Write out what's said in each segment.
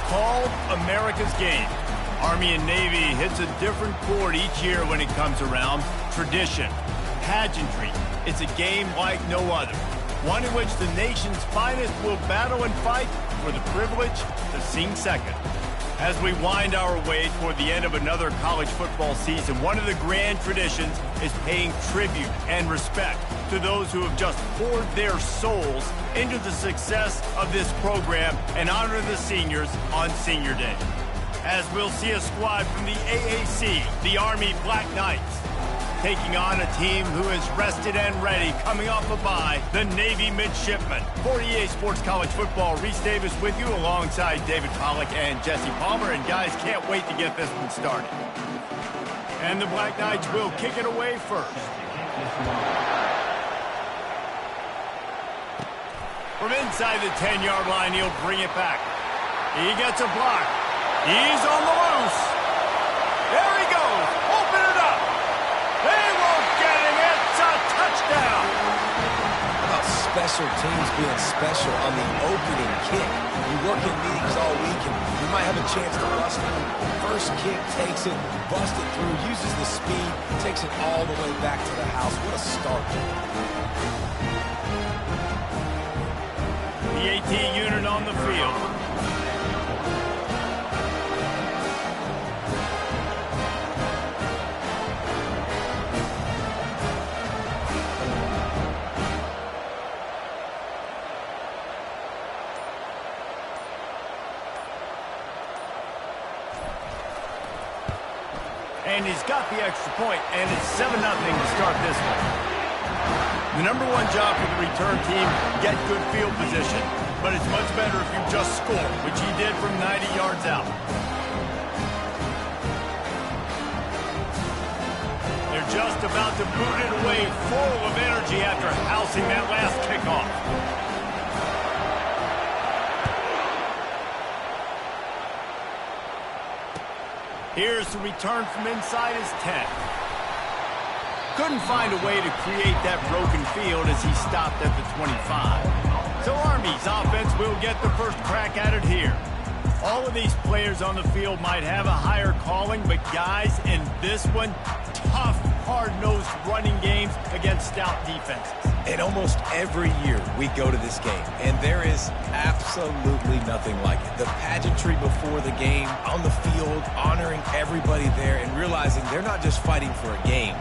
called America's Game. Army and Navy hits a different chord each year when it comes around. Tradition, pageantry. It's a game like no other. One in which the nation's finest will battle and fight for the privilege to sing second. As we wind our way toward the end of another college football season, one of the grand traditions is paying tribute and respect to those who have just poured their souls into the success of this program and honor the seniors on Senior Day. As we'll see a squad from the AAC, the Army Black Knights, taking on a team who is rested and ready, coming off a bye, the Navy Midshipmen. For EA Sports College Football, Reese Davis with you alongside David Pollack and Jesse Palmer. And guys, can't wait to get this one started. And the Black Knights will kick it away first. From inside the 10-yard line, he'll bring it back. He gets a block. He's on the loose. There he goes. Open it up. They won't get him. It's a touchdown. How about special teams being special on the opening kick? You work in meetings all week, and you might have a chance to bust through. First kick takes it, busts it through, uses the speed, takes it all the way back to the house. What a start. The AT unit on the field. And he's got the extra point, and it's 7-0 to start this one. The number one job for the return team, get good field position, but it's much better if you just score, which he did from 90 yards out. They're just about to boot it away, full of energy after housing that last kickoff. Here's the return from inside his 10. Couldn't find a way to create that broken field as he stopped at the 25. So Army's offense will get the first crack at it here. All of these players on the field might have a higher calling, but guys, in this one, tough, hard-nosed running games against stout defenses. And almost every year we go to this game, and there is absolutely nothing like it. The pageantry before the game, on the field, honoring everybody there, and realizing they're not just fighting for a game.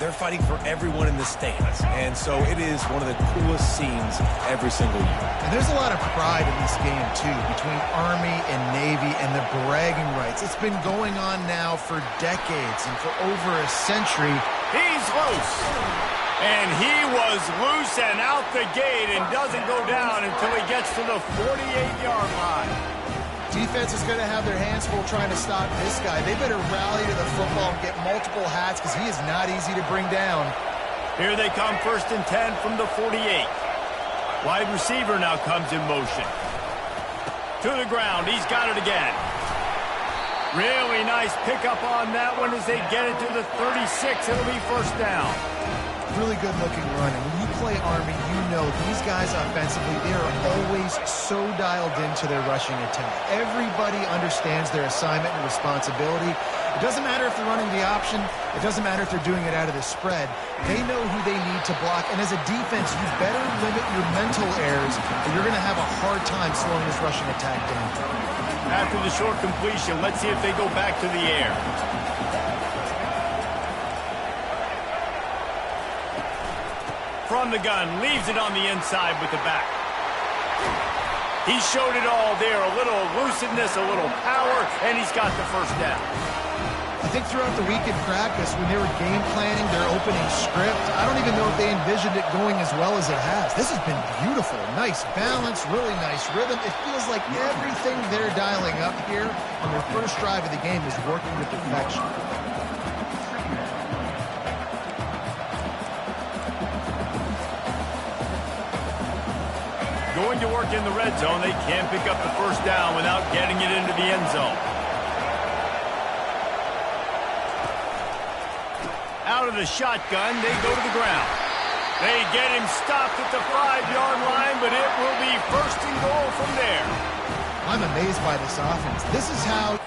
They're fighting for everyone in the stands. And so it is one of the coolest scenes every single year. And there's a lot of pride in this game, too, between Army and Navy and the bragging rights. It's been going on now for decades and for over a century. He's loose. And he was loose and out the gate and doesn't go down until he gets to the 48-yard line. Defense is going to have their hands full trying to stop this guy. They better rally to the football and get multiple hats because he is not easy to bring down. Here they come, 1st and 10 from the 48. Wide receiver now comes in motion. To the ground. He's got it again. Really nice pickup on that one as they get it to the 36. It'll be first down. Really good-looking run. And when you play Army, you know these guys offensively, they are always so dialed into their rushing attack. Everybody understands their assignment and responsibility. It doesn't matter if they're running the option. It doesn't matter if they're doing it out of the spread. They know who they need to block. And as a defense, you better limit your mental errors, or you're going to have a hard time slowing this rushing attack down. After the short completion, let's see if they go back to the air. From the gun, leaves it on the inside with the back. He showed it all there, a little lucidness, a little power, and he's got the first down. I think throughout the week in practice, when they were game planning their opening script, I don't even know if they envisioned it going as well as it has. This has been beautiful. Nice balance, really nice rhythm. It feels like everything they're dialing up here on their first drive of the game is working to perfection. Going to work in the red zone. They can't pick up the first down without getting it into the end zone. Out of the shotgun, they go to the ground. They get him stopped at the 5-yard line, but it will be first and goal from there. I'm amazed by this offense. This is how...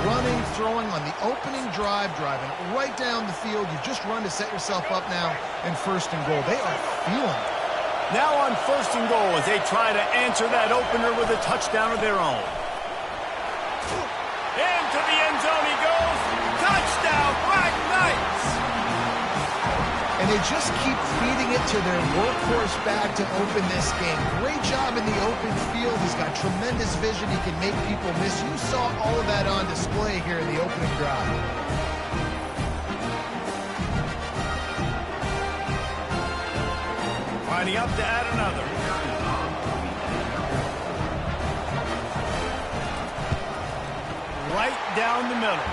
Running, throwing on the opening drive, driving right down the field. You've just run to set yourself up now in 1st and goal. They are feeling it. Now on 1st and goal as they try to answer that opener with a touchdown of their own. Into the end zone he goes. Touchdown, Black Knights! And they just keep feeding it to their workhorse back to open this game. Great job in the open field. He's got tremendous vision. He can make people miss. You saw all of that on display here in the opening drive. Lining up to add another. Right down the middle.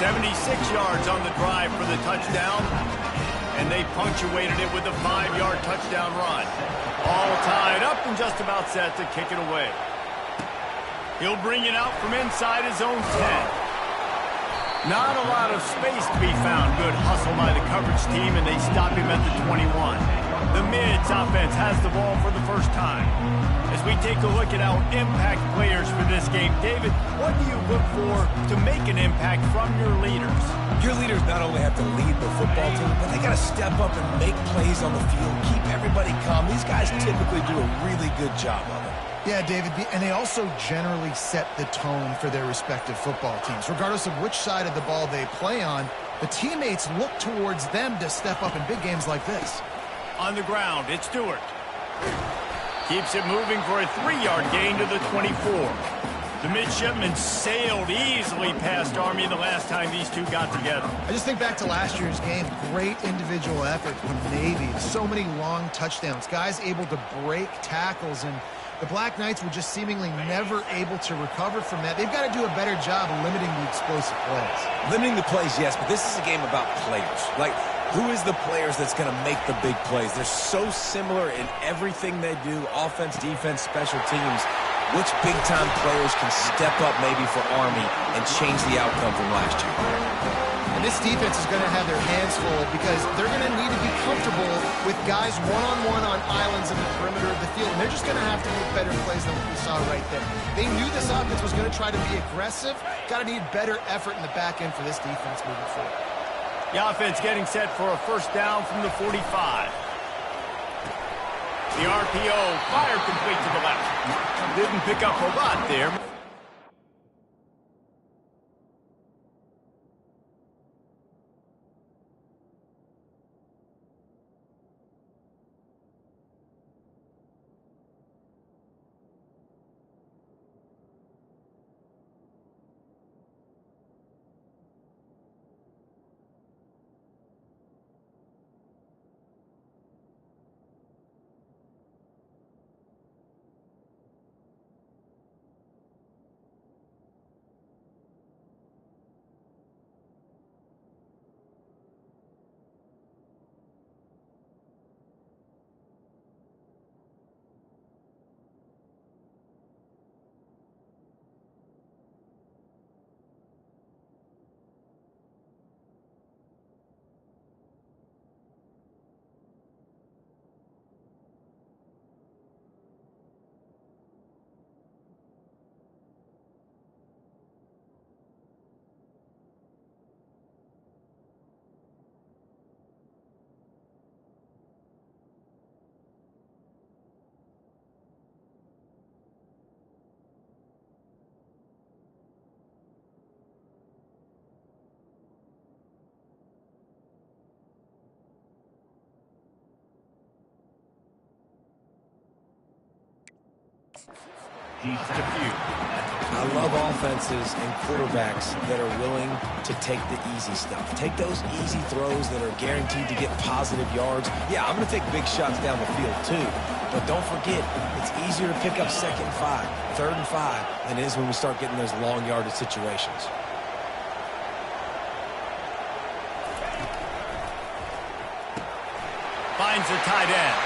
76 yards on the drive for the touchdown. And they punctuated it with a 5-yard touchdown run. All tied up and just about set to kick it away. He'll bring it out from inside his own 10. Not a lot of space to be found. Good hustle by the coverage team, and they stop him at the 21. The Mids offense has the ball for the first time. As we take a look at our impact players for this game, David, what do you look for to make an impact from your leaders? Your leaders not only have to lead the football team, but they got to step up and make plays on the field, keep everybody calm. These guys typically do a really good job of it. Yeah, David, and they also generally set the tone for their respective football teams. Regardless of which side of the ball they play on, the teammates look towards them to step up in big games like this. On the ground, it's Stewart. Keeps it moving for a 3-yard gain to the 24. The midshipmen sailed easily past Army the last time these two got together. I just think back to last year's game. Great individual effort from Navy. So many long touchdowns. Guys able to break tackles, and the Black Knights were just seemingly never able to recover from that. They've got to do a better job of limiting the explosive plays. Limiting the plays, yes, but this is a game about players. Like, who is the players that's going to make the big plays? They're so similar in everything they do, offense, defense, special teams. Which big-time players can step up maybe for Army and change the outcome from last year? And this defense is going to have their hands full because they're going to need to be comfortable with guys one-on-one on islands in the perimeter of the field. And they're just going to have to make better plays than what we saw right there. They knew this offense was going to try to be aggressive. Got to need better effort in the back end for this defense moving forward. The offense getting set for a 1st down from the 45. The RPO fired complete to the left. Didn't pick up a lot there. I love offenses and quarterbacks that are willing to take the easy stuff. Take those easy throws that are guaranteed to get positive yards. Yeah, I'm going to take big shots down the field too. But don't forget, it's easier to pick up 2nd and 5, 3rd and 5 than it is when we start getting those long yardage situations. Finds the tight end.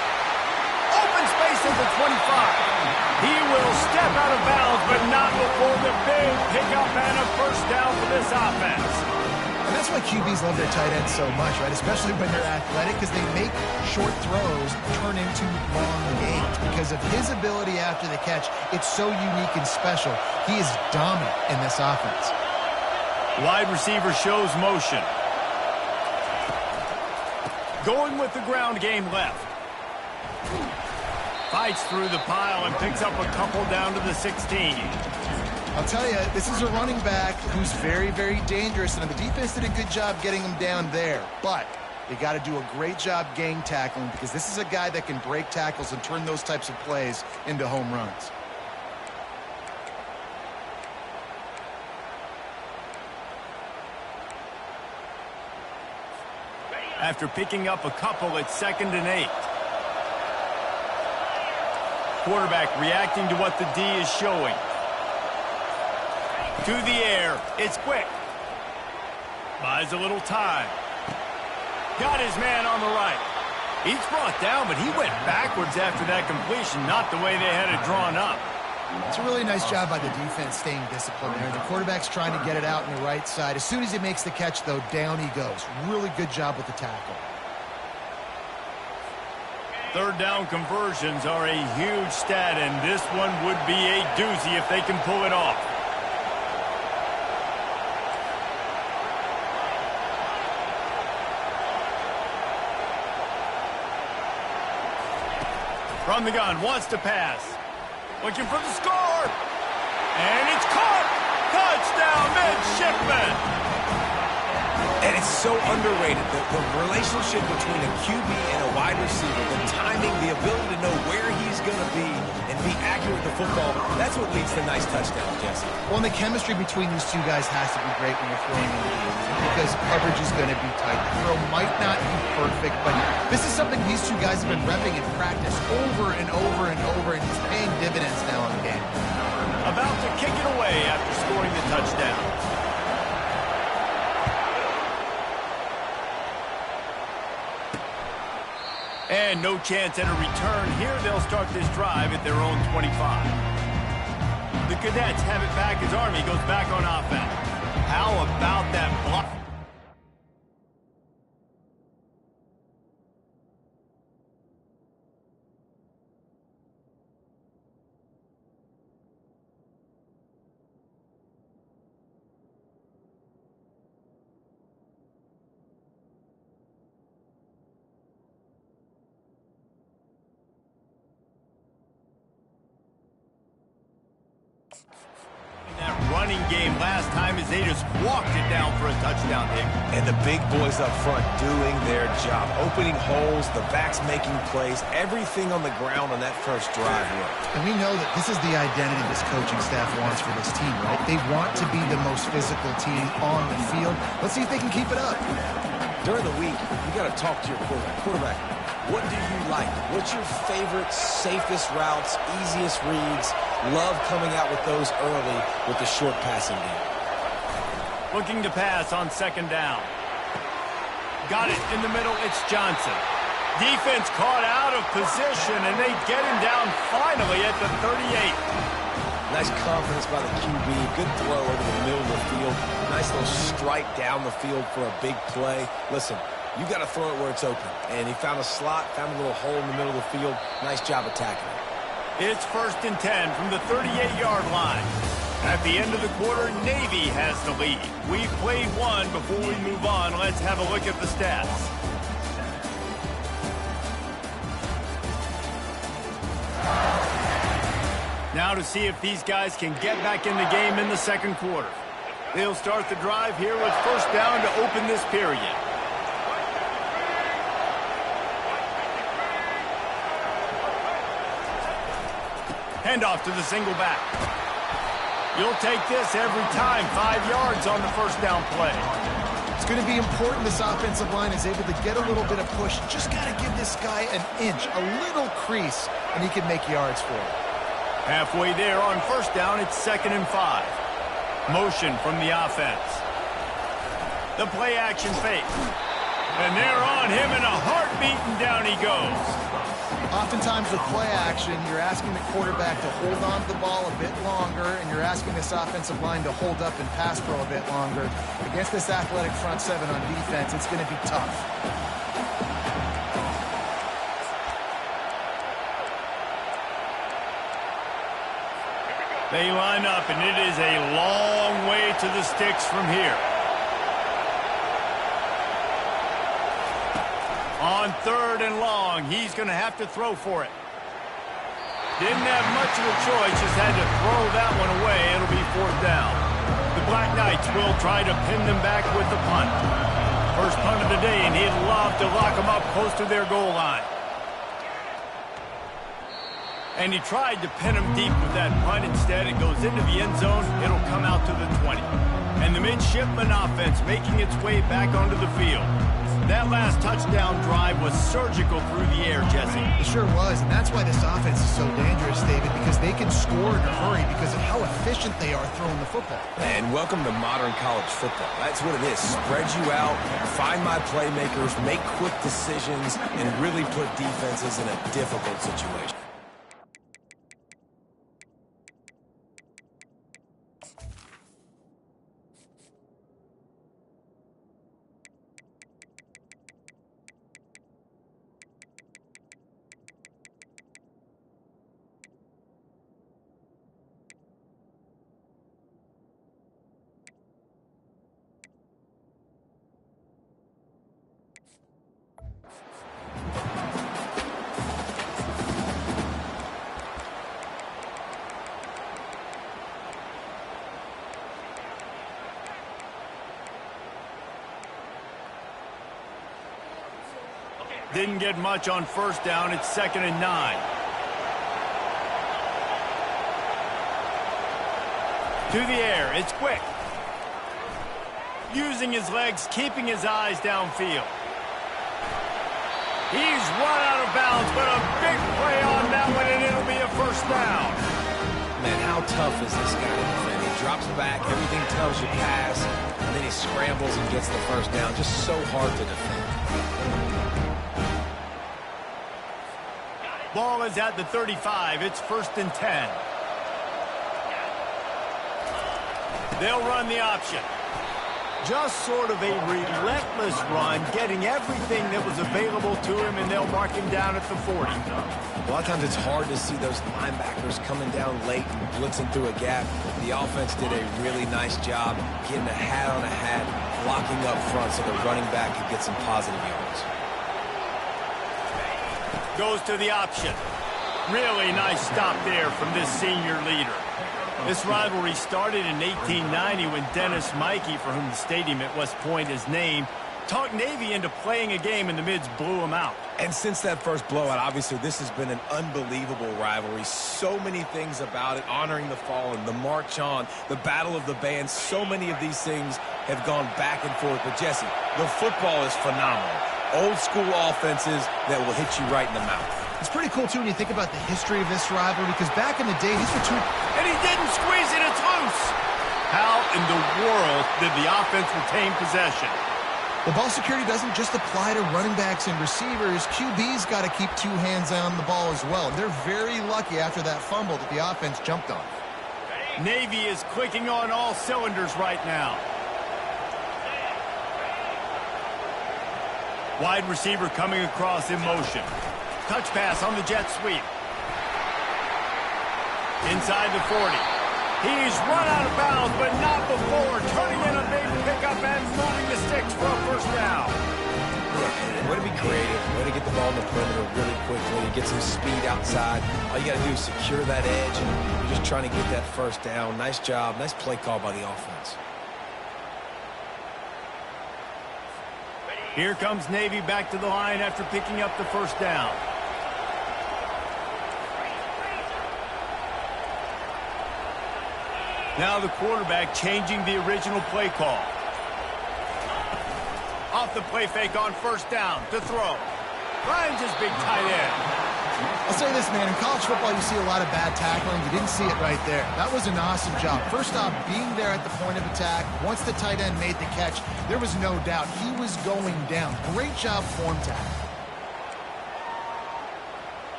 Open space at the He will step out of bounds, but not before the big pickup and a first down for this offense. And that's why QBs love their tight ends so much, right? Especially when they're athletic, because they make short throws turn into long gains. Because of his ability after the catch, it's so unique and special. He is dominant in this offense. Wide receiver shows motion. Going with the ground game left. Fights through the pile and picks up a couple down to the 16. I'll tell you, this is a running back who's very, very dangerous, and the defense did a good job getting him down there. But they got to do a great job gang tackling, because this is a guy that can break tackles and turn those types of plays into home runs. After picking up a couple, it's 2nd and 8. Quarterback reacting to what the D is showing. To the air. It's quick. Buys a little time. Got his man on the right. He's brought down, but he went backwards after that completion, not the way they had it drawn up. It's a really nice job by the defense staying disciplined there. The quarterback's trying to get it out on the right side. As soon as he makes the catch, though, down he goes. Really good job with the tackle. Third down conversions are a huge stat, and this one would be a doozy if they can pull it off. From the gun, wants to pass. Looking for the score. And it's caught. Touchdown, midshipman. And it's so underrated, the relationship between a QB and a wide receiver, the timing, the ability to know where he's going to be and be accurate with the football, that's what leads to nice touchdowns, Jesse. Well, and the chemistry between these two guys has to be great when you're throwing in the game, because coverage is going to be tight. The throw might not be perfect, but this is something these two guys have been repping in practice over and over and over, and it's paying dividends now in the game. About to kick it away after scoring the touchdown. And no chance at a return here. They'll start this drive at their own 25. The Cadets have it back as Army goes back on offense. How about that block? That running game last time as they just walked it down for a touchdown there. And the big boys up front doing their job, opening holes, the backs making plays, everything on the ground on that first drive worked. And we know that this is the identity this coaching staff wants for this team, right? They want to be the most physical team on the field. Let's see if they can keep it up. During the week, you got to talk to your quarterback. Quarterback, what do you like? What's your favorite, safest routes, easiest reads? Love coming out with those early with the short passing game. Looking to pass on 2nd down. Got it in the middle. It's Johnson. Defense caught out of position, and they get him down finally at the 38. Nice confidence by the QB. Good throw over the middle of the field. Nice little strike down the field for a big play. Listen, you got to throw it where it's open. And he found a slot, found a little hole in the middle of the field. Nice job attacking it. It's 1st and 10 from the 38-yard line. At the end of the quarter, Navy has the lead. We've played one. Before we move on, let's have a look at the stats. Now to see if these guys can get back in the game in the 2nd quarter. They'll start the drive here with 1st down to open this period. Handoff to the single back. You'll take this every time. 5 yards on the 1st down play. It's going to be important this offensive line is able to get a little bit of push. Just got to give this guy an inch, a little crease, and he can make yards for it. Halfway there on 1st down, it's 2nd and 5. Motion from the offense. The play action fake. And they're on him in a heartbeat, and down he goes. Oftentimes with play action, you're asking the quarterback to hold on to the ball a bit longer, and you're asking this offensive line to hold up and pass pro a bit longer. Against this athletic front seven on defense, it's going to be tough. They line up, and it is a long way to the sticks from here. On 3rd and long, he's going to have to throw for it. Didn't have much of a choice, just had to throw that one away. It'll be 4th down. The Black Knights will try to pin them back with the punt. First punt of the day, and he'd love to lock them up close to their goal line. And he tried to pin him deep with that punt. Instead, it goes into the end zone. It'll come out to the 20. And the midshipman offense making its way back onto the field. That last touchdown drive was surgical through the air, Jesse. It sure was, and that's why this offense is so dangerous, David, because they can score in a hurry because of how efficient they are throwing the football. And welcome to modern college football. That's what it is. Spread you out, find my playmakers, make quick decisions, and really put defenses in a difficult situation. Didn't get much on 1st down. It's 2nd and 9. To the air. It's quick. Using his legs, keeping his eyes downfield. He's run out of bounds, but a big play on that one, and it'll be a 1st down. Man, how tough is this guy to defend? He drops back, everything tells you pass, and then he scrambles and gets the 1st down. Just so hard to defend. Ball is at the 35. It's 1st and 10. They'll run the option. Just sort of a relentless run, getting everything that was available to him, and they'll mark him down at the 40. A lot of times it's hard to see those linebackers coming down late and blitzing through a gap. The offense did a really nice job getting a hat on a hat, blocking up front so the running back could get some positive yards. Goes to the option. Really nice stop there from this senior leader. This rivalry started in 1890 when Dennis Mikey, for whom the stadium at West Point is named, talked Navy into playing a game, and the Mids blew him out. And since that first blowout, obviously this has been an unbelievable rivalry. So many things about it, honoring the fallen, the march on, the battle of the bands. So many of these things have gone back and forth. But Jesse, the football is phenomenal. Old school offenses that will hit you right in the mouth. It's pretty cool, too, when you think about the history of this rivalry, because back in the day, these were two... And he didn't squeeze it, it's loose! How in the world did the offense retain possession? Well, ball security doesn't just apply to running backs and receivers. QB's got to keep 2 hands on the ball as well. They're very lucky after that fumble that the offense jumped on. Navy is clicking on all cylinders right now. Wide receiver coming across in motion. Touch pass on the jet sweep. Inside the 40. He's run out of bounds, but not before. Turning in a big pickup and moving the sticks for a 1st down. Yeah, way to be creative. Way to get the ball in the perimeter really quickly. Get some speed outside. All you got to do is secure that edge, and you're just trying to get that 1st down. Nice job. Nice play call by the offense. Here comes Navy back to the line after picking up the 1st down. Now the quarterback changing the original play call. Off the play fake on 1st down to throw. Finds his big tight end. I'll say this, man. In college football, you see a lot of bad tackling. You didn't see it right there. That was an awesome job. First off, being there at the point of attack. Once the tight end made the catch, there was no doubt he was going down. Great job form tackle.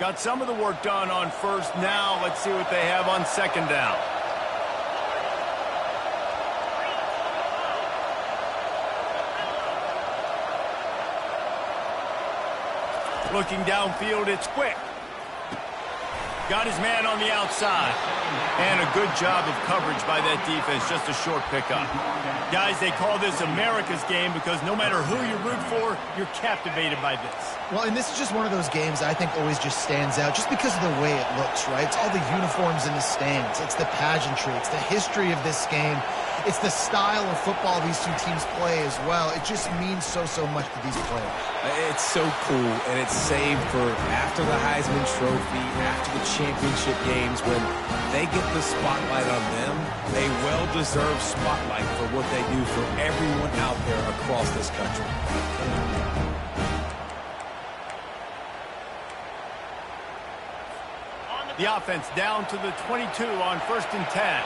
Got some of the work done on first. Now let's see what they have on second down. Looking downfield, it's quick. Got his man on the outside. And a good job of coverage by that defense, just a short pickup. Guys, they call this America's game because no matter who you root for, you're captivated by this. Well, and this is just one of those games I think always just stands out just because of the way it looks, right? It's all the uniforms in the stands. It's the pageantry. It's the history of this game. It's the style of football these two teams play as well. It just means so much to these players. It's so cool, and it's saved for after the Heisman Trophy, after the championship games, when they get the spotlight on them, a well-deserved spotlight for what they do for everyone out there across this country. The offense down to the 22 on 1st and 10.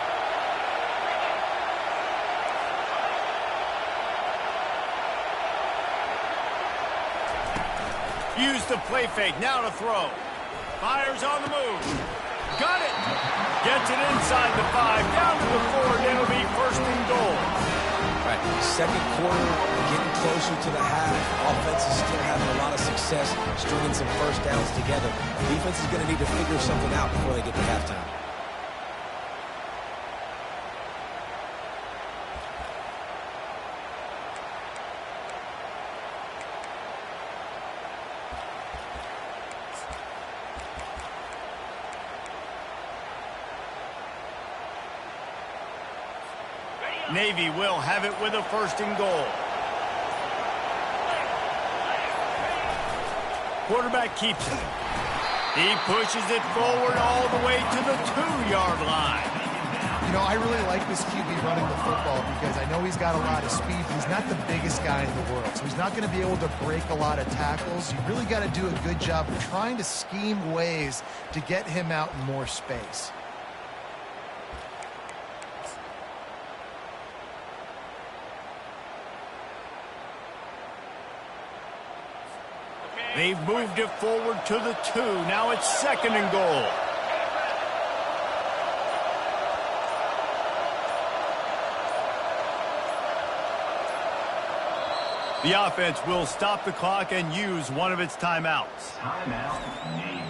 Use the play fake, now to throw. Fires on the move. Got it. Gets it inside the 5, down to the 4, and it'll be 1st and goal. Right, second quarter, getting closer to the half. Offense is still having a lot of success stringing some first downs together. Defense is going to need to figure something out before they get to halftime. Navy will have it with a 1st and goal. Quarterback keeps it. He pushes it forward all the way to the 2-yard line. You know, I really like this QB running the football because I know he's got a lot of speed, but he's not the biggest guy in the world. So he's not going to be able to break a lot of tackles. You really got to do a good job of trying to scheme ways to get him out in more space. They've moved it forward to the 2. Now it's 2nd and goal. The offense will stop the clock and use one of its timeouts. Timeout, Navy.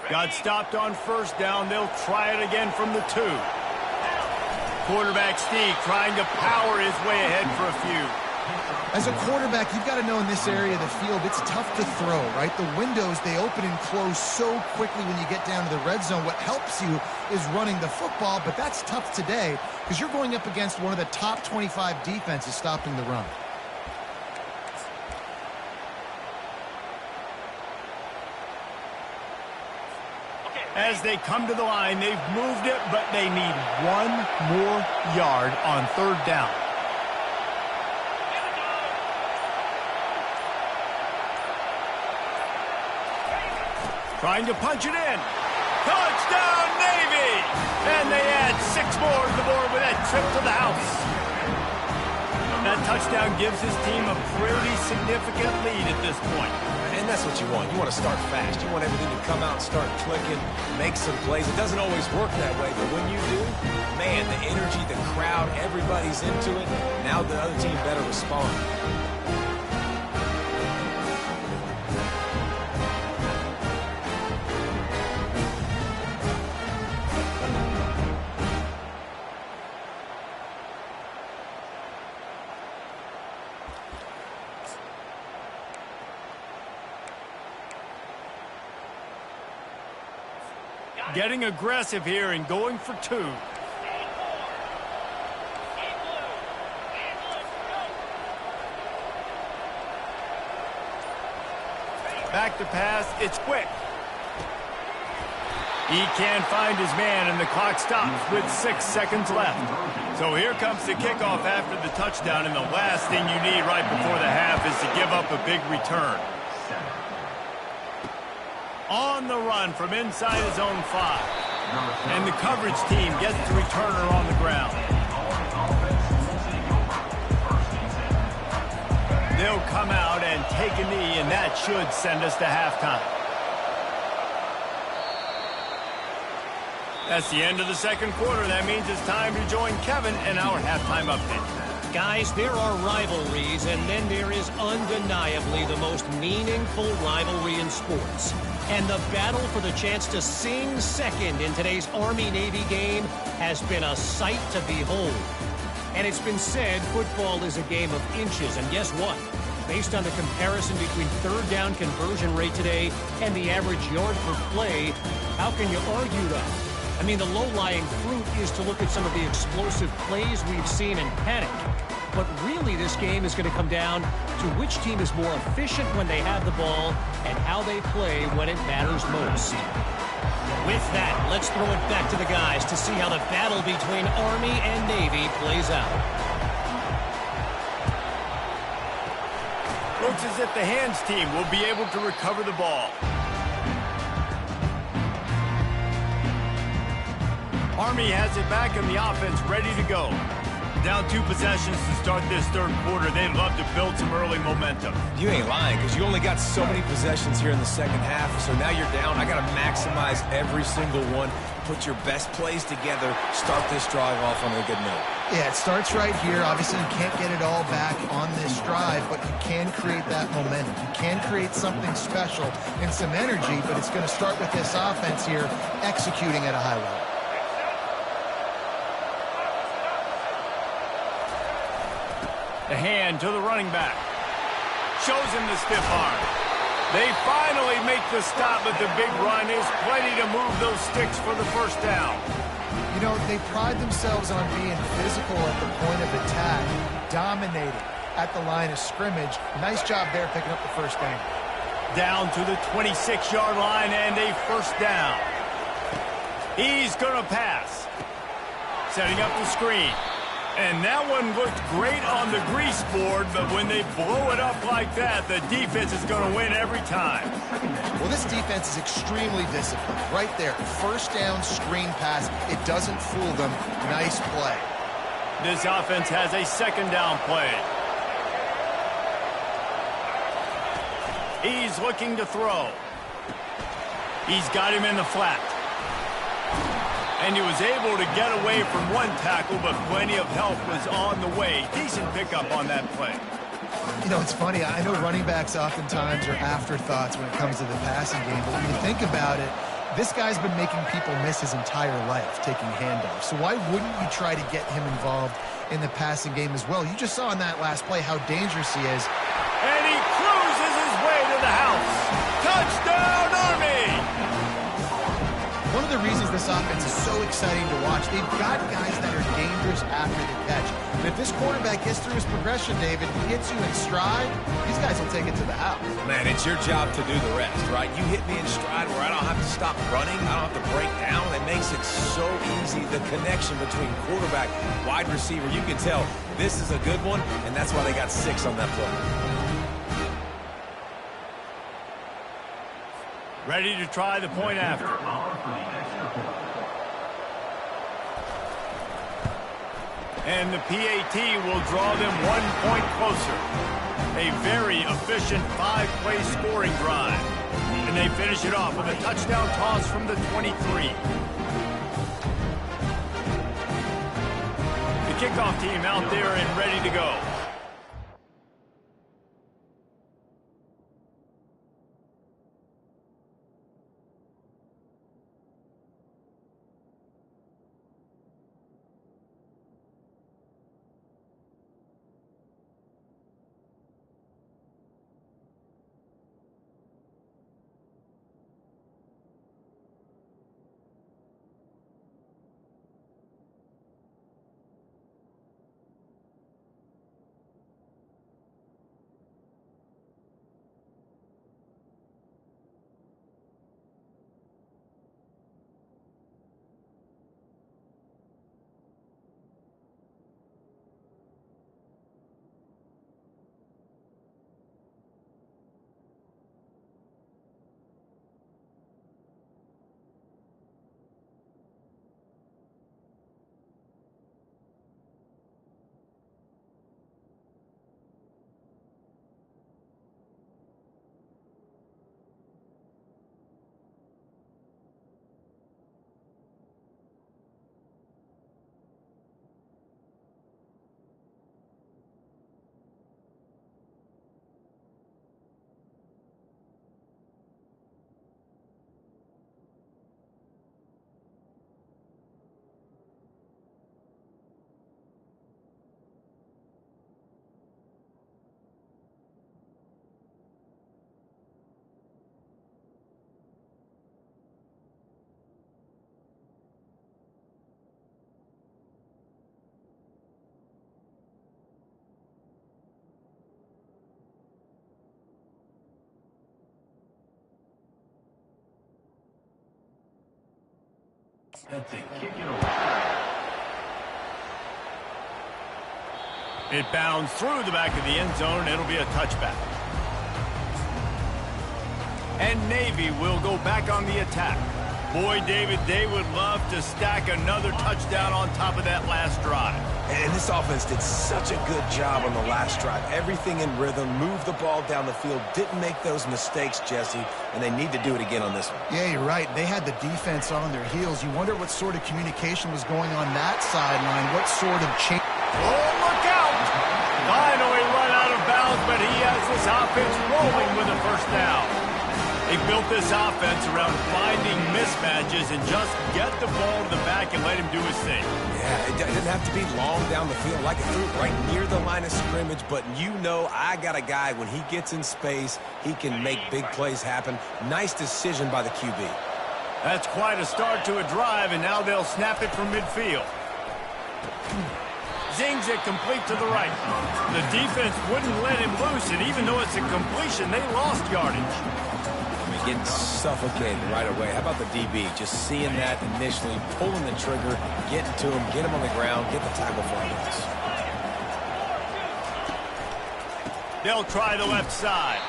Got stopped on 1st down. They'll try it again from the 2. Quarterback Steve trying to power his way ahead for a few. As a quarterback, you've got to know in this area of the field, it's tough to throw, right? The windows, they open and close so quickly when you get down to the red zone. What helps you is running the football, but that's tough today because you're going up against one of the top 25 defenses stopping the run. As they come to the line, they've moved it, but they need 1 more yard on 3rd down. Trying to punch it in. Touchdown, Navy! And they add 6 more to the board with that trip to the house. That touchdown gives his team a pretty significant lead at this point. And that's what you want. You want to start fast. You want everything to come out and start clicking, make some plays. It doesn't always work that way, but when you do, man, the energy, the crowd, everybody's into it. Now the other team better respond. Getting aggressive here and going for 2. Back to pass. It's quick. He can't find his man, and the clock stops with 6 seconds left. So here comes the kickoff after the touchdown, and the last thing you need right before the half is to give up a big return. On the run from inside his own 5. And the coverage team gets the returner on the ground. They'll come out and take a knee, and that should send us to halftime. That's the end of the second quarter. That means it's time to join Kevin in our halftime update. Guys, there are rivalries, and then there is undeniably the most meaningful rivalry in sports. And the battle for the chance to sing second in today's Army-Navy game has been a sight to behold. And it's been said football is a game of inches, and guess what? Based on the comparison between third down conversion rate today and the average yard per play, how can you argue that? I mean, the low-lying fruit is to look at some of the explosive plays we've seen and panic. But really, this game is going to come down to which team is more efficient when they have the ball and how they play when it matters most. With that, let's throw it back to the guys to see how the battle between Army and Navy plays out. Looks as if the hands team will be able to recover the ball. Army has it back and the offense ready to go. Down 2 possessions to start this third quarter. They'd love to build some early momentum. You ain't lying, because you only got so many possessions here in the second half, so now you're down. I got to maximize every single one, put your best plays together, start this drive off on a good note. Yeah, it starts right here. Obviously, you can't get it all back on this drive, but you can create that momentum. You can create something special and some energy, but it's going to start with this offense here executing at a high level. The hand to the running back. Shows him the stiff arm. They finally make the stop, but the big run is plenty to move those sticks for the first down. You know, they pride themselves on being physical at the point of attack, dominating at the line of scrimmage. Nice job there picking up the first down. Down to the 26-yard line and a first down. He's going to pass. Setting up the screen. And that one looked great on the grease board, but when they blow it up like that, the defense is going to win every time. Well, this defense is extremely disciplined. Right there, first down, screen pass. It doesn't fool them. Nice play. This offense has a second down play. He's looking to throw. He's got him in the flat. And he was able to get away from one tackle, but plenty of help was on the way. Decent pickup on that play. You know, it's funny. I know running backs oftentimes are afterthoughts when it comes to the passing game, but when you think about it, this guy's been making people miss his entire life taking handoffs. So why wouldn't you try to get him involved in the passing game as well? You just saw in that last play how dangerous he is. And he cruises his way to the house. Touchdown, Army! One of the reasons this offense is so exciting to watch, they've got guys that are dangerous after the catch. And if this quarterback gets through his progression, David, he hits you in stride, these guys will take it to the house. Man, it's your job to do the rest, right? You hit me in stride where I don't have to stop running. I don't have to break down. It makes it so easy. The connection between quarterback, wide receiver, you can tell this is a good one, and that's why they got 6 on that play. Ready to try the point after. And the PAT will draw them 1 point closer. A very efficient 5-play scoring drive. And they finish it off with a touchdown toss from the 23. The kickoff team out there and ready to go. It bounds through the back of the end zone. It'll be a touchback. And Navy will go back on the attack. Boy, David, they would love to stack another touchdown on top of that last drive. And this offense did such a good job on the last drive. Everything in rhythm, moved the ball down the field, didn't make those mistakes, Jesse, and they need to do it again on this one. Yeah, you're right. They had the defense on their heels. You wonder what sort of communication was going on that sideline, what sort of change. Oh, look out! Finally run out of bounds, but he has this offense rolling with a first down. They built this offense around finding mismatches and just get the ball to the back and let him do his thing. Yeah, it didn't have to be long down the field. Like it threw it right near the line of scrimmage, but you know I got a guy, when he gets in space, he can make big plays happen. Nice decision by the QB. That's quite a start to a drive, and now they'll snap it from midfield. Zings it complete to the right. The defense wouldn't let him loose, and even though it's a completion, they lost yardage. Getting suffocated right away. How about the DB? Just seeing that initially, pulling the trigger, getting to him, get him on the ground, get the tackle for him. They'll try the left side.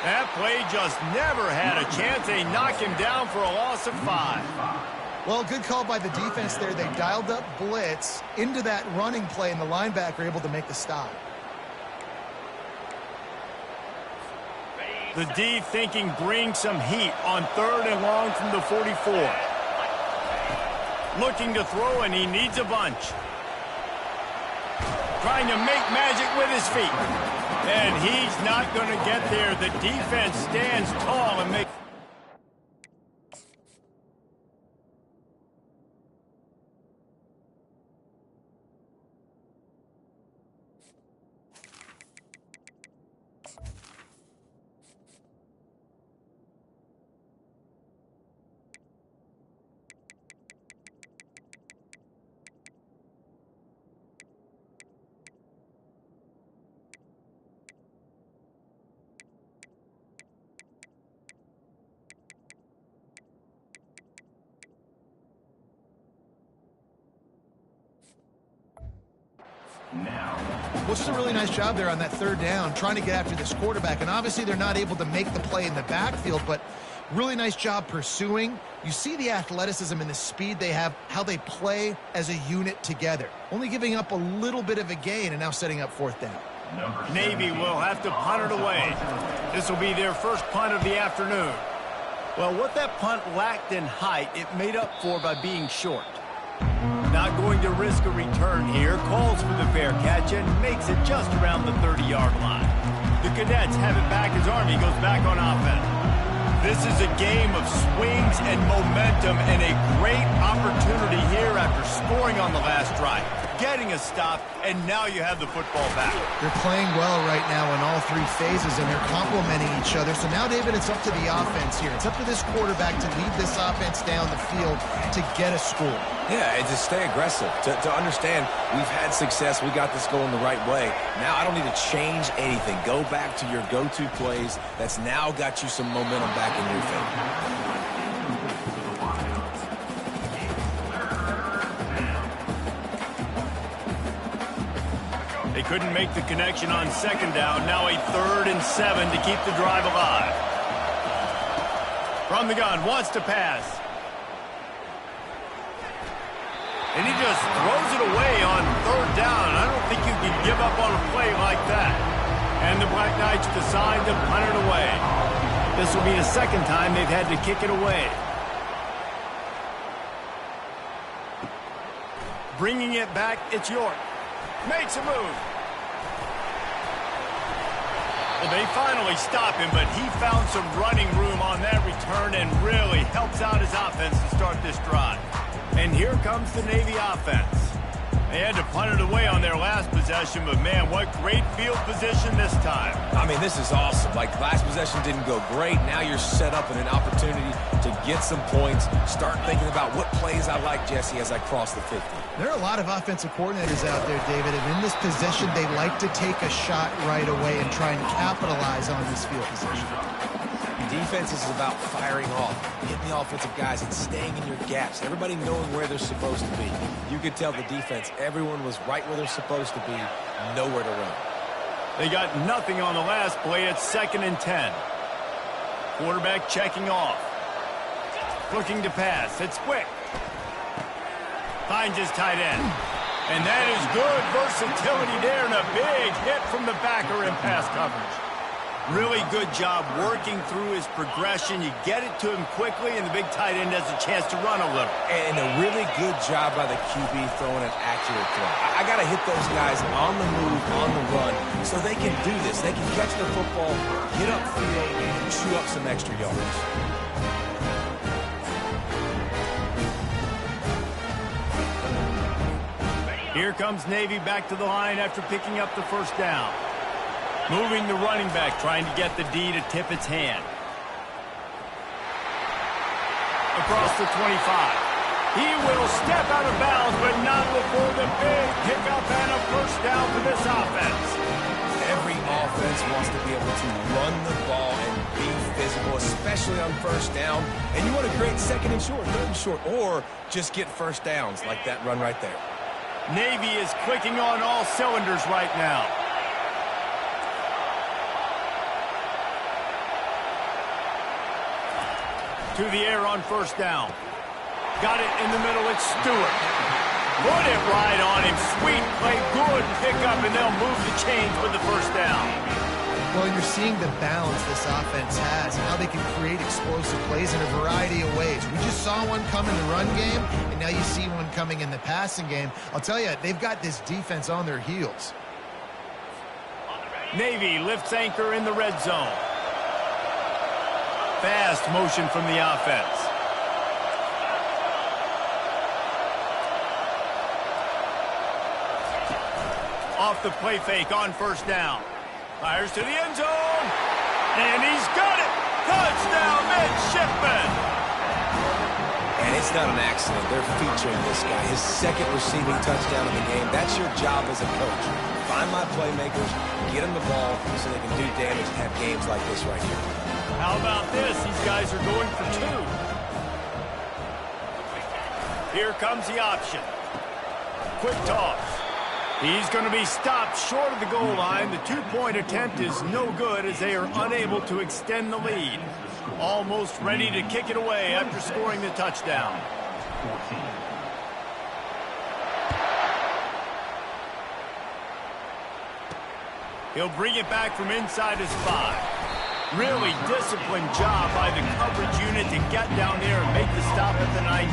That play just never had a chance. They knock him down for a loss of 5. Well, good call by the defense there. They dialed up blitz into that running play, and the linebacker able to make the stop. The D thinking bring some heat on 3rd and long from the 44. Looking to throw, and he needs a bunch. Trying to make magic with his feet. And he's not going to get there. The defense stands tall and makes... Well, just a really nice job there on that 3rd down, trying to get after this quarterback. And obviously they're not able to make the play in the backfield, but really nice job pursuing. You see the athleticism and the speed they have, how they play as a unit together. Only giving up a little bit of a gain and now setting up 4th down. Navy will have to punt it away. This will be their first punt of the afternoon. Well, what that punt lacked in height, it made up for by being short. Not going to risk a return here. Calls for the fair catch and makes it just around the 30-yard line. The Cadets have it back as Army goes back on offense. This is a game of swings and momentum and a great opportunity here after scoring on the last drive, getting a stop, and now you have the football back. They're playing well right now in all 3 phases, and they're complementing each other. So now, David, it's up to the offense here. It's up to this quarterback to lead this offense down the field to get a score. Yeah, and to stay aggressive, to understand we've had success, we got this going the right way. Now I don't need to change anything. Go back to your go-to plays. That's now got you some momentum back in your favor. They couldn't make the connection on 2nd down. Now a 3rd and 7 to keep the drive alive. From the gun, wants to pass. And he just throws it away on 3rd down. I don't think you can give up on a play like that. And the Black Knights decide to punt it away. This will be the 2nd time they've had to kick it away. Bringing it back, it's York. Makes a move. Well, they finally stop him, but he found some running room on that return and really helps out his offense to start this drive. And here comes the Navy offense. They had to punt it away on their last possession, but man, what great field position this time. I mean, this is awesome. Like, last possession didn't go great. Now you're set up in an opportunity to get some points. Start thinking about what plays I like, Jesse, as I cross the 50. There are a lot of offensive coordinators out there, David, and in this position, they like to take a shot right away and try and capitalize on this field position. Defense is about firing off, hitting the offensive guys and staying in your gaps. Everybody knowing where they're supposed to be. You could tell the defense, everyone was right where they're supposed to be, nowhere to run. They got nothing on the last play. It's 2nd and 10. Quarterback checking off. Looking to pass. It's quick. Finds his tight end. And that is good versatility there and a big hit from the backer in pass coverage. Really good job working through his progression. You get it to him quickly, and the big tight end has a chance to run a little. And a really good job by the QB throwing an accurate throw. I got to hit those guys on the move, on the run, so they can do this. They can catch the football, get upfield, and chew up some extra yards. Here comes Navy back to the line after picking up the first down. Moving the running back, trying to get the D to tip its hand. Across the 25. He will step out of bounds, but not before the big pickup and a first down for this offense. Every offense wants to be able to run the ball and be physical, especially on first down. And you want to create 2nd and short, 3rd and short, or just get first downs like that run right there. Navy is clicking on all cylinders right now. To the air on first down. Got it in the middle. It's Stewart. Put it right on him. Sweet play. Good pickup, and they'll move the chains with the first down. Well, you're seeing the balance this offense has and how they can create explosive plays in a variety of ways. We just saw one come in the run game, and now you see one coming in the passing game. I'll tell you, they've got this defense on their heels. Navy lifts anchor in the red zone. Fast motion from the offense. Off the play fake on first down. Fires to the end zone. And he's got it. Touchdown, midshipman. And it's not an accident. They're featuring this guy. His 2nd receiving touchdown in the game. That's your job as a coach. Find my playmakers, get them the ball so they can do damage and have games like this right here. How about this? These guys are going for 2. Here comes the option. Quick toss. He's going to be stopped short of the goal line. The 2-point attempt is no good as they are unable to extend the lead. Almost ready to kick it away after scoring the touchdown. He'll bring it back from inside his 5. Really disciplined job by the coverage unit to get down there and make the stop at the 19.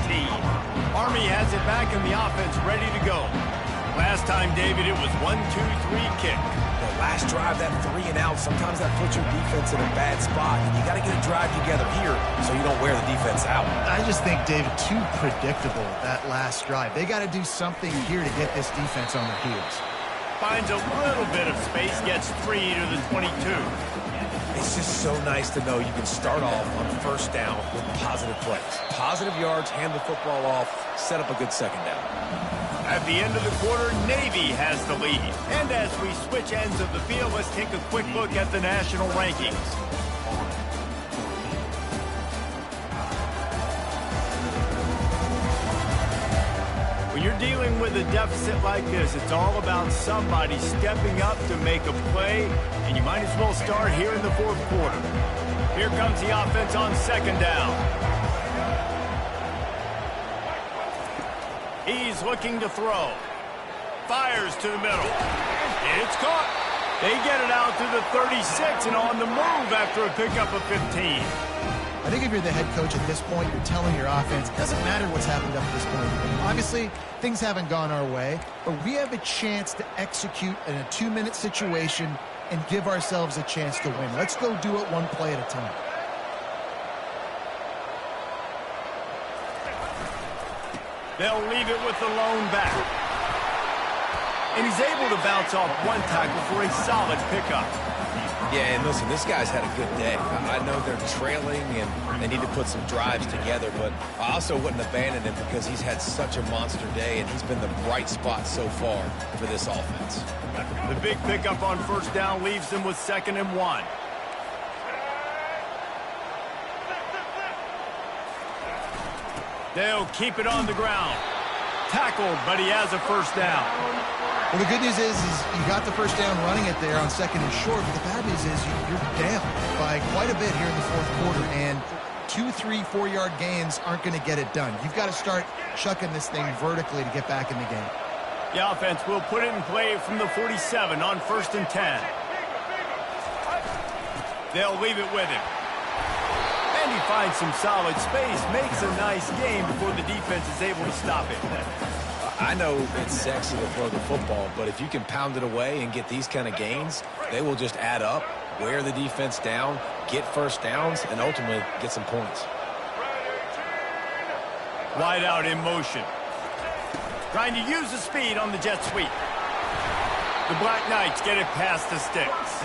Army has it back in the offense ready to go. Last time, David, it was 1-2-3 kick. The last drive, that 3 and out, sometimes that puts your defense in a bad spot. And you got to get a drive together here so you don't wear the defense out. I just think, David, too predictable, that last drive. They got to do something here to get this defense on their heels. Finds a little bit of space, gets 3 to the 22. It's just so nice to know you can start off on first down with positive plays. Positive yards, hand the football off, set up a good 2nd down. At the end of the quarter, Navy has the lead. And as we switch ends of the field, let's take a quick look at the national rankings. When you're dealing with a deficit like this, it's all about somebody stepping up to make a play, and you might as well start here in the 4th quarter. Here comes the offense on 2nd down. He's looking to throw. Fires to the middle. It's caught. They get it out to the 36 and on the move after a pickup of 15. I think if you're the head coach at this point, you're telling your offense, it doesn't matter what's happened up to this point. Obviously, things haven't gone our way, but we have a chance to execute in a 2-minute situation and give ourselves a chance to win. Let's go do it one play at a time. They'll leave it with the lone back. And he's able to bounce off one tackle for a solid pickup. Yeah, and listen, this guy's had a good day. I know they're trailing and they need to put some drives together, but I also wouldn't abandon him because he's had such a monster day and he's been the bright spot so far for this offense. The big pickup on first down leaves them with 2nd and 1. They'll keep it on the ground. Tackled, but he has a first down. Well, the good news is you got the first down running it there on 2nd and short, but the bad news is you're down by quite a bit here in the 4th quarter, and 2, 3, 4-yard gains aren't going to get it done. You've got to start chucking this thing vertically to get back in the game. The offense will put it in play from the 47 on 1st and 10. They'll leave it with him. And he finds some solid space, makes a nice game before the defense is able to stop it. I know it's sexy to throw the football, but if you can pound it away and get these kind of gains, they will just add up, wear the defense down, get first downs, and ultimately get some points. Wide out in motion. Trying to use the speed on the jet sweep. The Black Knights get it past the sticks.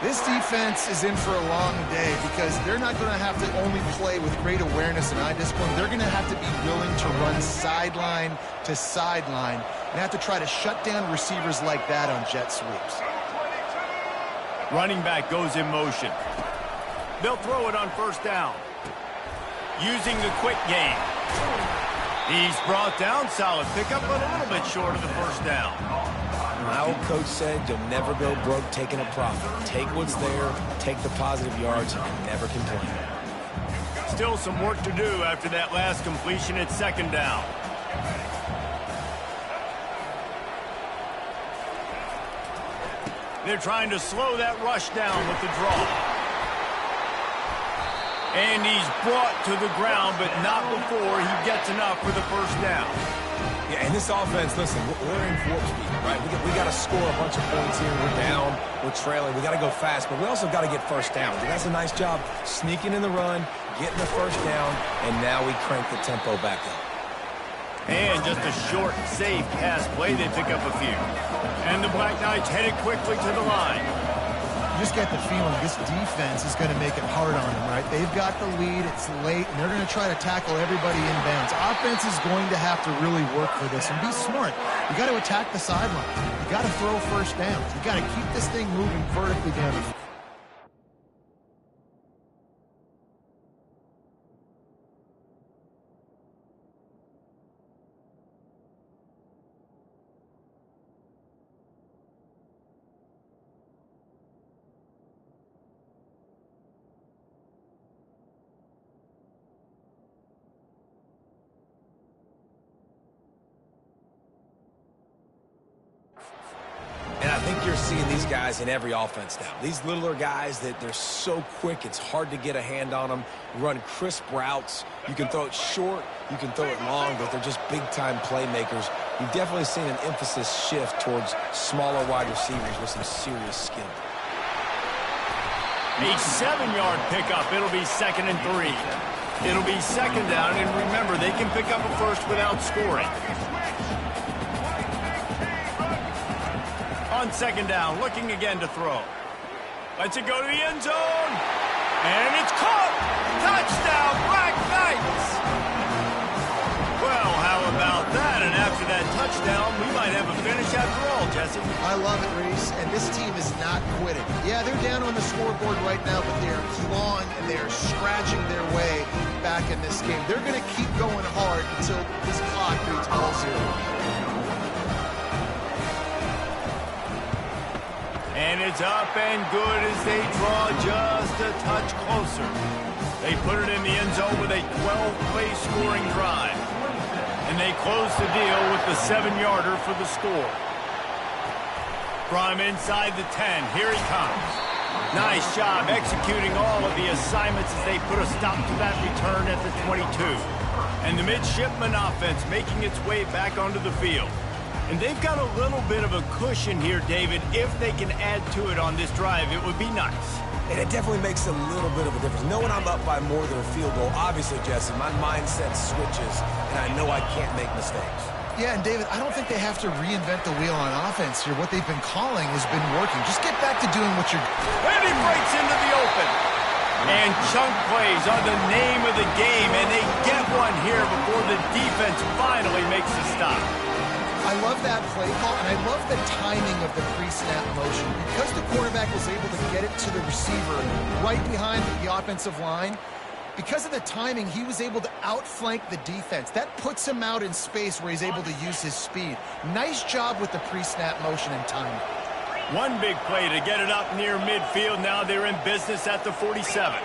This defense is in for a long day because they're not going to have to only play with great awareness and eye discipline. They're going to have to be willing to run sideline to sideline and have to try to shut down receivers like that on jet sweeps. Running back goes in motion. They'll throw it on first down. Using the quick game. He's brought down, solid pickup, but a little bit short of the first down. My old coach said you'll never go broke taking a profit. Take what's there, take the positive yards, and never complain. Still some work to do after that last completion at 2nd down. They're trying to slow that rush down with the draw. And he's brought to the ground, but not before he gets enough for the first down. Yeah, and this offense, listen, we're in warp speed, right? We got to score a bunch of points here. We're down, we're trailing. We got to go fast, but we also got to get first down. And that's a nice job sneaking in the run, getting the first down, and now we crank the tempo back up. And just a short, safe pass play, they pick up a few. And the Black Knights headed quickly to the line. You just get the feeling this defense is going to make it hard on them, right? They've got the lead, it's late, and they're going to try to tackle everybody inbounds. Offense is going to have to really work for this and be smart. You got to attack the sideline. You got to throw first downs. You got to keep this thing moving vertically down the field. And I think you're seeing these guys in every offense now. These littler guys that they're so quick, it's hard to get a hand on them. Run crisp routes. You can throw it short, you can throw it long, but they're just big-time playmakers. You've definitely seen an emphasis shift towards smaller wide receivers with some serious skill. A 7-yard pickup. It'll be 2nd and 3. It'll be 2nd down, and remember, they can pick up a first without scoring. On 2nd down, looking again to throw. Lets it go to the end zone. And it's caught. Touchdown, Black Knights. Well, how about that? And after that touchdown, we might have a finish after all, Jesse. I love it, Reese, and this team is not quitting. Yeah, they're down on the scoreboard right now, but they're clawing and they're scratching their way back in this game. They're going to keep going hard until this clock reads all zero. And it's up and good as they draw just a touch closer. They put it in the end zone with a 12-play scoring drive. And they close the deal with the 7-yarder for the score. From inside the 10, here he comes. Nice job executing all of the assignments as they put a stop to that return at the 22. And the midshipman offense making its way back onto the field. And they've got a little bit of a cushion here, David. If they can add to it on this drive, it would be nice. And it definitely makes a little bit of a difference. Knowing I'm up by more than a field goal, obviously, Jesse, my mindset switches, and I know I can't make mistakes. Yeah, and David, I don't think they have to reinvent the wheel on offense here. What they've been calling has been working. Just get back to doing what you're doing. And he breaks into the open. And chunk plays are the name of the game, and they get one here before the defense finally makes a stop. I love that play call, and I love the timing of the pre-snap motion. Because the quarterback was able to get it to the receiver right behind the offensive line, Because of the timing, he was able to outflank the defense. That puts him out in space where he's able to use his speed. Nice job with the pre-snap motion and timing. One big play to get it up near midfield. Now they're in business at the 47.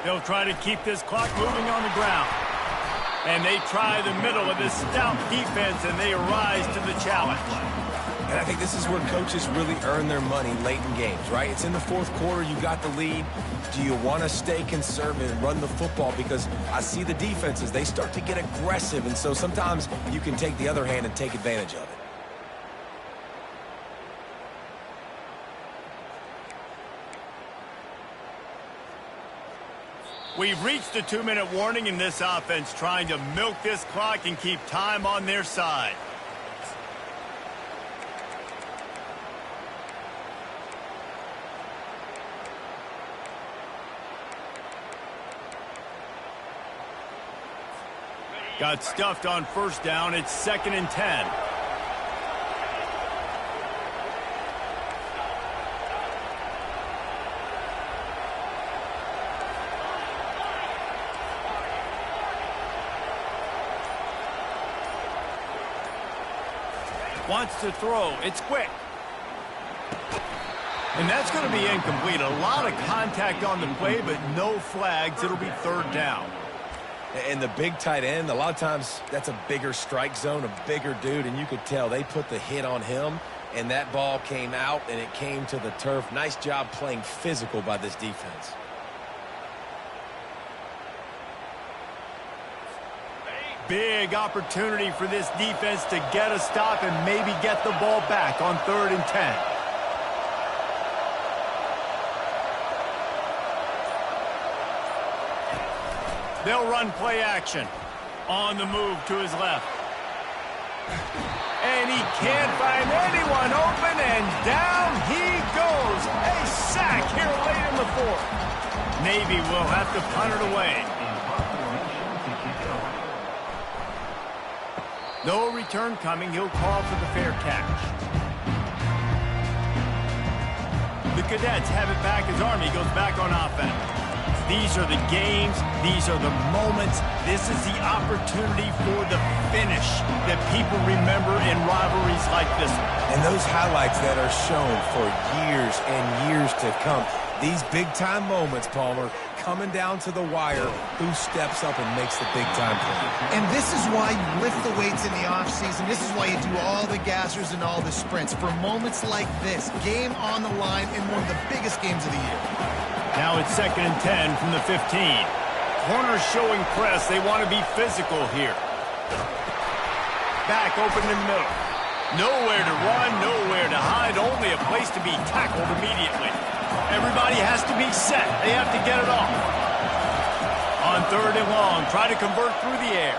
They'll try to keep this clock moving on the ground. And they try the middle of this stout defense, and they rise to the challenge. And I think this is where coaches really earn their money late in games, right? It's in the fourth quarter. You got the lead. Do you want to stay conservative and run the football? Because I see the defenses, they start to get aggressive, and so sometimes you can take the other hand and take advantage of it. We've reached the 2-minute warning in this offense, trying to milk this clock and keep time on their side. Got stuffed on first down. It's 2nd and 10. Wants to throw. It's quick. And that's going to be incomplete. A lot of contact on the play, but no flags. It'll be 3rd down. And the big tight end, a lot of times that's a bigger strike zone, a bigger dude, and you could tell they put the hit on him, and that ball came out, and it came to the turf. Nice job playing physical by this defense. Big opportunity for this defense to get a stop and maybe get the ball back on 3rd and 10. They'll run play action. On the move to his left. And he can't find anyone open, and down he goes. A sack here late in the 4th. Navy will have to punt it away. No return coming. He'll call for the fair catch. The Cadets have it back as Army goes back on offense. These are the games. These are the moments. This is the opportunity for the finish that people remember in rivalries like this one. And those highlights that are shown for years and years to come. These big-time moments, Palmer, coming down to the wire, who steps up and makes the big-time play. And this is why you lift the weights in the offseason. This is why you do all the gassers and all the sprints. For moments like this, game on the line in one of the biggest games of the year. Now it's 2nd and 10 from the 15. Corners showing press. They want to be physical here. Back open in the middle. Nowhere to run, nowhere to hide. Only a place to be tackled immediately. Everybody has to be set. They have to get it off. On 3rd and long, try to convert through the air.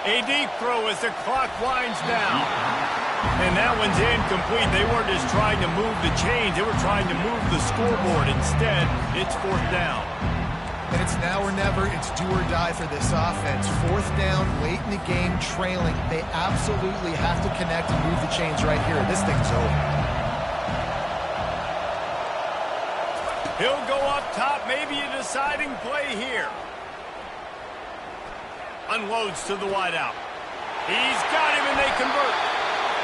A deep throw as the clock winds down. And that one's incomplete. They weren't just trying to move the chains. They were trying to move the scoreboard. Instead, it's 4th down. And it's now or never. It's do or die for this offense. 4th down, late in the game, trailing. They absolutely have to connect and move the chains right here. This thing's over. He'll go up top, maybe a deciding play here. Unloads to the wideout. He's got him, and they convert.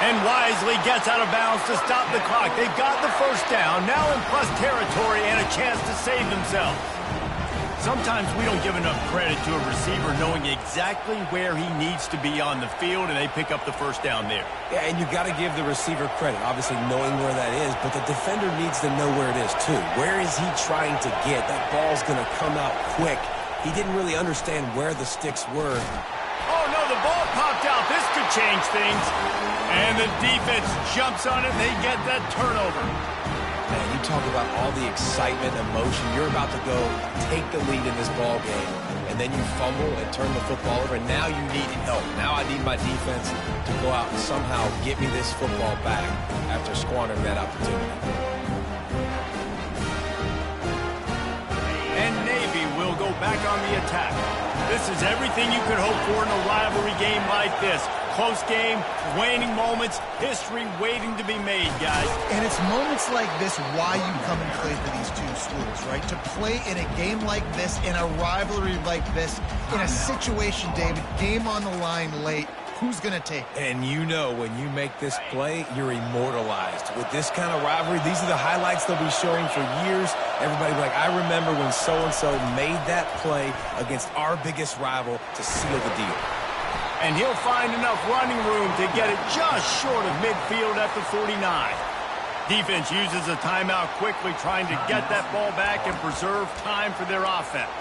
And wisely gets out of bounds to stop the clock. They've got the 1st down, now in plus territory, and a chance to save themselves. Sometimes we don't give enough credit to a receiver knowing exactly where he needs to be on the field, and they pick up the 1st down there. Yeah, and you got to give the receiver credit, obviously knowing where that is, but the defender needs to know where it is too. Where is he trying to get? That ball's going to come out quick. He didn't really understand where the sticks were. Oh, no, the ball popped out. This could change things. And the defense jumps on it, and they get that turnover. Man, you talk about all the excitement, emotion. You're about to go take the lead in this ball game, and then you fumble and turn the football over, and now you need help. Now I need my defense to go out and somehow get me this football back after squandering that opportunity. And Navy will go back on the attack. This is everything you could hope for in a rivalry game like this. Close game, waning moments, history waiting to be made, guys. And it's moments like this why you come and play for these two schools, right? To play in a game like this, in a rivalry like this, in a situation, David, game on the line late, who's going to take it? And you know when you make this play, you're immortalized. With this kind of rivalry, these are the highlights they'll be showing for years. Everybody will be like, I remember when so-and-so made that play against our biggest rival to seal the deal. And he'll find enough running room to get it just short of midfield at the 49. Defense uses a timeout quickly, trying to get that ball back and preserve time for their offense.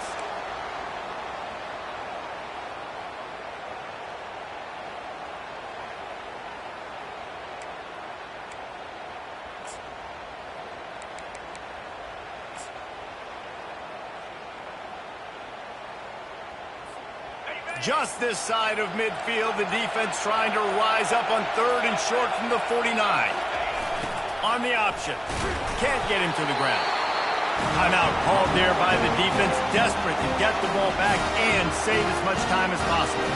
Just this side of midfield, the defense trying to rise up on third and short from the 49. On the option. Can't get him to the ground. Timeout called there by the defense, desperate to get the ball back and save as much time as possible.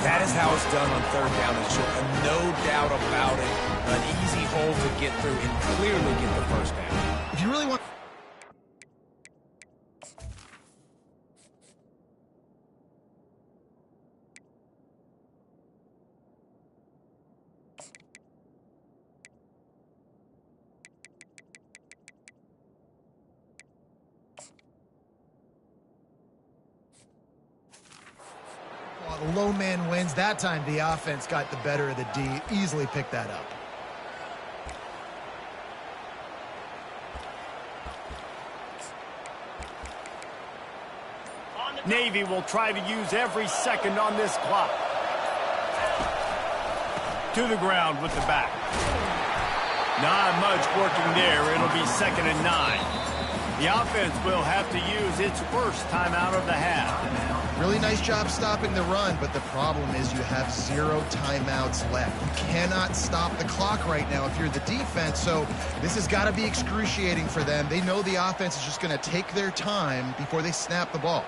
That is how it's done on third down and short, and no doubt about it. An easy hole to get through and clearly get the first down. If you really want... The low man wins. That time the offense got the better of the D. Easily picked that up. Navy will try to use every second on this clock. To the ground with the back. Not much working there. It'll be 2nd and 9. The offense will have to use its first timeout of the half. Really nice job stopping the run, but the problem is you have 0 timeouts left. You cannot stop the clock right now if you're the defense, so this has got to be excruciating for them. They know the offense is just going to take their time before they snap the ball.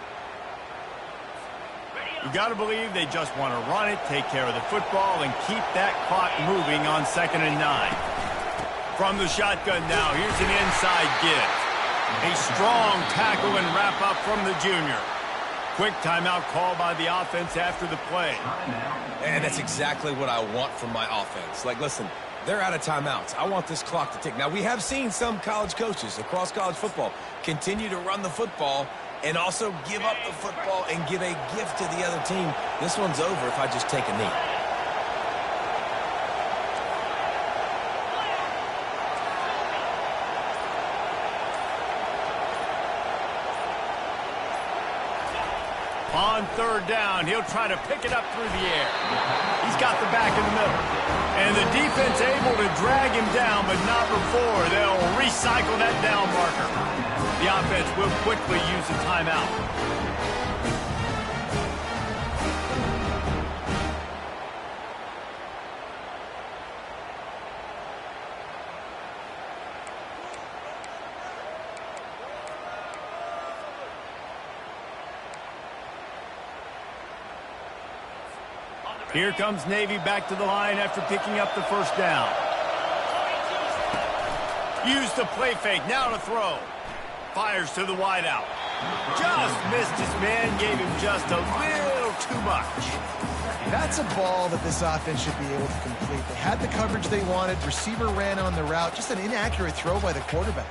You got to believe they just want to run it, take care of the football, and keep that clock moving on 2nd and 9. From the shotgun now, here's an inside give. A strong tackle and wrap up from the junior. Quick timeout call by the offense after the play. And that's exactly what I want from my offense. Like, listen, they're out of timeouts. I want this clock to tick. Now, we have seen some college coaches across college football continue to run the football and also give up the football and give a gift to the other team. This one's over if I just take a knee. On third down, he'll try to pick it up through the air. He's got the back in the middle. And the defense able to drag him down, but not before they'll recycle that down marker. The offense will quickly use a timeout. Here comes Navy back to the line after picking up the first down. Used the play fake, now to throw. Fires to the wideout. Just missed his man, gave him just a little too much. That's a ball that this offense should be able to complete. They had the coverage they wanted. Receiver ran on the route. Just an inaccurate throw by the quarterback.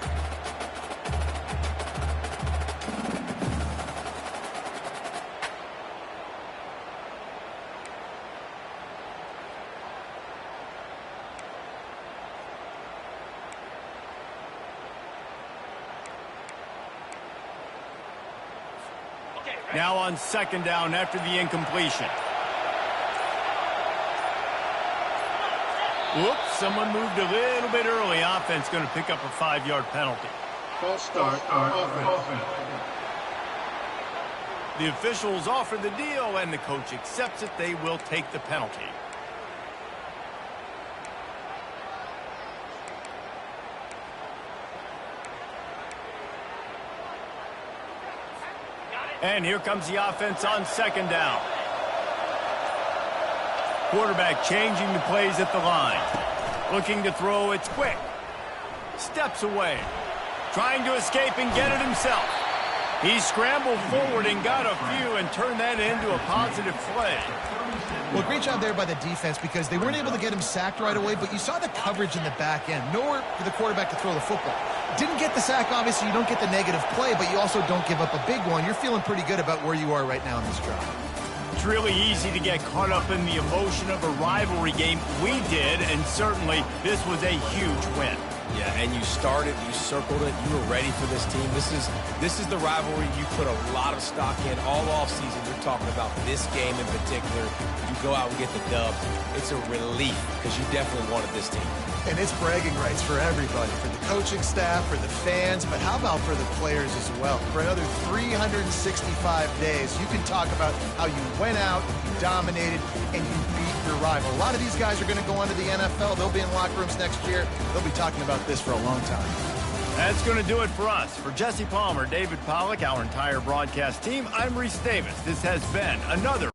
Now on second down after the incompletion. Whoops, someone moved a little bit early. Offense going to pick up a 5-yard penalty. False start on offense. The officials offer the deal, and the coach accepts it. They will take the penalty. And here comes the offense on second down. Quarterback changing the plays at the line. Looking to throw, it's quick. Steps away. Trying to escape and get it himself. He scrambled forward and got a few and turned that into a positive play. Well, great job there by the defense because they weren't able to get him sacked right away, but you saw the coverage in the back end. Nowhere for the quarterback to throw the football. Didn't get the sack, obviously. You don't get the negative play, but you also don't give up a big one. You're feeling pretty good about where you are right now in this drive. It's really easy to get caught up in the emotion of a rivalry game. We did, and certainly this was a huge win. Yeah, and you started, you circled it, you were ready for this team. This is the rivalry you put a lot of stock in all offseason. You're talking about this game in particular. You go out and get the dub. It's a relief because you definitely wanted this team. And it's bragging rights for everybody, for the coaching staff, for the fans, but how about for the players as well? For another 365 days, you can talk about how you went out, you dominated, and you beat your rival. A lot of these guys are going to go on to the NFL. They'll be in locker rooms next year. They'll be talking about this for a long time. That's going to do it for us. For Jesse Palmer, David Pollack, our entire broadcast team, I'm Reese Davis. This has been another